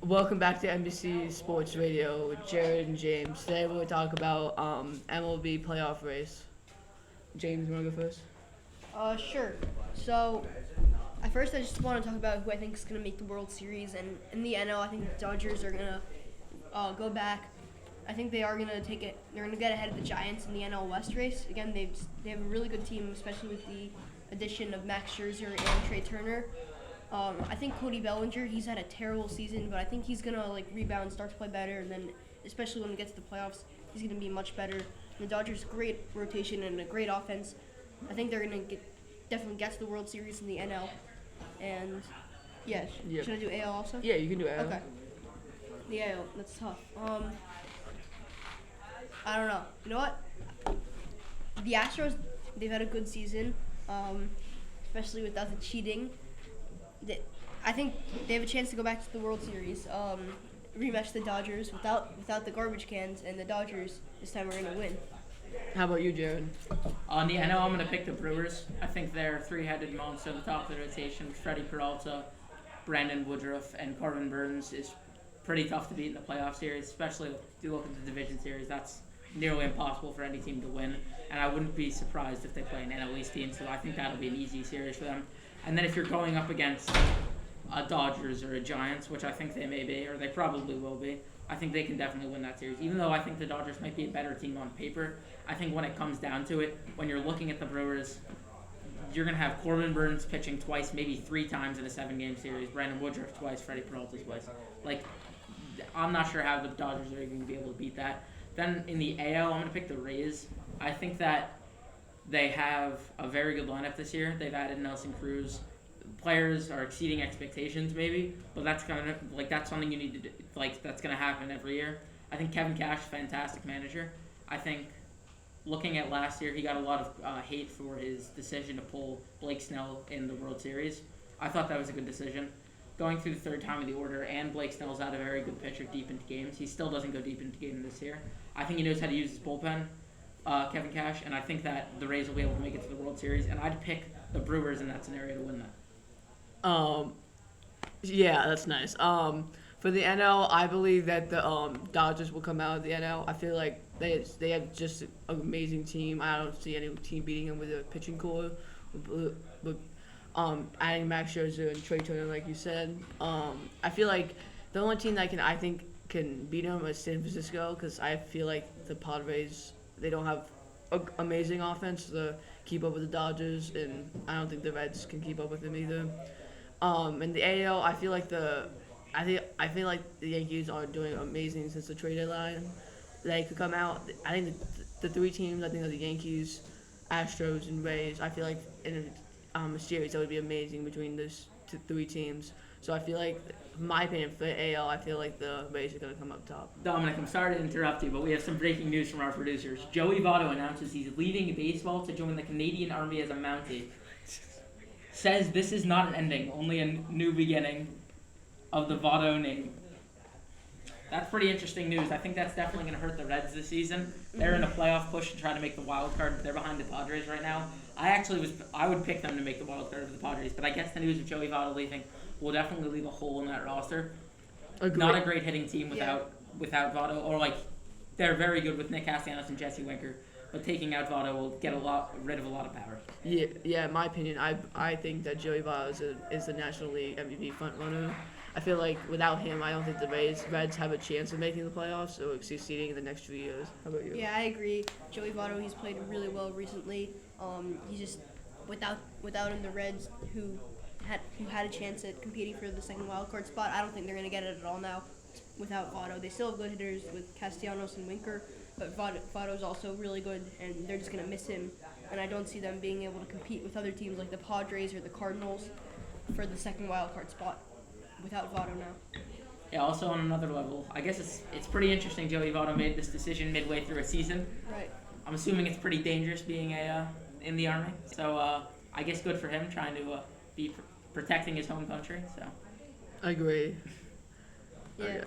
Welcome back to NBC Sports Radio with Jared and James. Today we're going to talk about MLB playoff race. James, you want to go first? Sure. So, at first, I just want to talk about who I think is going to make the World Series. And in the NL, I think the Dodgers are going to go back. I think they are going to take it. They're going to get ahead of the Giants in the NL West race. Again, they have a really good team, especially with the addition of Max Scherzer and Trey Turner. I think Cody Bellinger, he's had a terrible season, but I think he's going to rebound, start to play better, and then especially when we get to the playoffs, he's going to be much better. And the Dodgers, great rotation and a great offense. I think they're going to definitely get to the World Series in the NL. And, yeah, Yep. should I do AL also? Yeah, you can do it. Okay. The AL, that's tough. I don't know. You know what? The Astros, they've had a good season, especially without the cheating. I think they have a chance to go back to the World Series, rematch the Dodgers without the garbage cans, and the Dodgers this time are going to win. How about you, Jared? On the NL, I'm going to pick the Brewers. I think they're three-headed monster at the top of the rotation. Freddie Peralta, Brandon Woodruff, and Corbin Burns is pretty tough to beat in the playoff series, especially if you look at the division series. That's nearly impossible for any team to win, and I wouldn't be surprised if they play an NL East team, so I think that'll be an easy series for them. And then if you're going up against a Dodgers or a Giants, which I think they may be, or they probably will be, I think they can definitely win that series. Even though I think the Dodgers might be a better team on paper, I think when it comes down to it, when you're looking at the Brewers, you're going to have Corbin Burns pitching twice, maybe three times in a 7-game series, Brandon Woodruff twice, Freddie Peralta twice. I'm not sure how the Dodgers are even going to be able to beat that. Then in the AL, I'm going to pick the Rays. I think that they have a very good lineup this year. They've added Nelson Cruz. Players are exceeding expectations, maybe, but that's kind of that's something you need to do. That's going to happen every year. I think Kevin Cash, fantastic manager. I think looking at last year, he got a lot of hate for his decision to pull Blake Snell in the World Series. I thought that was a good decision. Going through the third time of the order, and Blake Snell's not a very good pitcher deep into games. He still doesn't go deep into games this year. I think he knows how to use his bullpen, Kevin Cash, and I think that the Rays will be able to make it to the World Series, and I'd pick the Brewers in that scenario to win that. Yeah, that's nice. For the NL, I believe that the Dodgers will come out of the NL. I feel like they have just an amazing team. I don't see any team beating them with a pitching core. But adding Max Scherzer and Trey Turner, like you said, I feel like the only team that I think can beat them is San Francisco, because I feel like the Padres, they don't have amazing offense to keep up with the Dodgers, and I don't think the Reds can keep up with them either. In the AL, I feel like the Yankees are doing amazing since the trade deadline. They could come out. I think the three teams, I think, are the Yankees, Astros, and Rays. I feel like in a series that would be amazing between those three teams. So I feel like, in my opinion, for the AL, I feel like the Rays are going to come up top. Dominic, I'm sorry to interrupt you, but we have some breaking news from our producers. Joey Votto announces he's leaving baseball to join the Canadian Army as a Mountie. Says this is not an ending, only a new beginning of the Votto name. That's pretty interesting news. I think that's definitely going to hurt the Reds this season. They're in a playoff push to try to make the wild card. They're behind the Padres right now. I would pick them to make the wild card of the Padres, but I guess the news of Joey Votto leaving will definitely leave a hole in that roster. Not a great hitting team without Votto, or they're very good with Nick Castellanos and Jesse Winker, but taking out Votto will get rid of a lot of power. Yeah. In my opinion, I think that Joey Votto is the National League MVP front runner. I feel like without him, I don't think the Reds have a chance of making the playoffs or succeeding in the next few years. How about you? Yeah, I agree. Joey Votto, he's played really well recently. He's just without him, the Reds, who had a chance at competing for the second wild card spot, I don't think they're going to get it at all now without Votto. They still have good hitters with Castellanos and Winker, but Votto's also really good, and they're just going to miss him. And I don't see them being able to compete with other teams like the Padres or the Cardinals for the second wild card spot without Votto now. Yeah, also on another level, I guess it's pretty interesting Joey Votto made this decision midway through a season. Right. I'm assuming it's pretty dangerous being in the Army. So I guess good for him trying to be protecting his home country. So I agree. Yeah.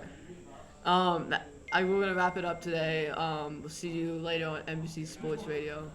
Okay. We're gonna wrap it up today. We'll see you later on NBC Sports Radio.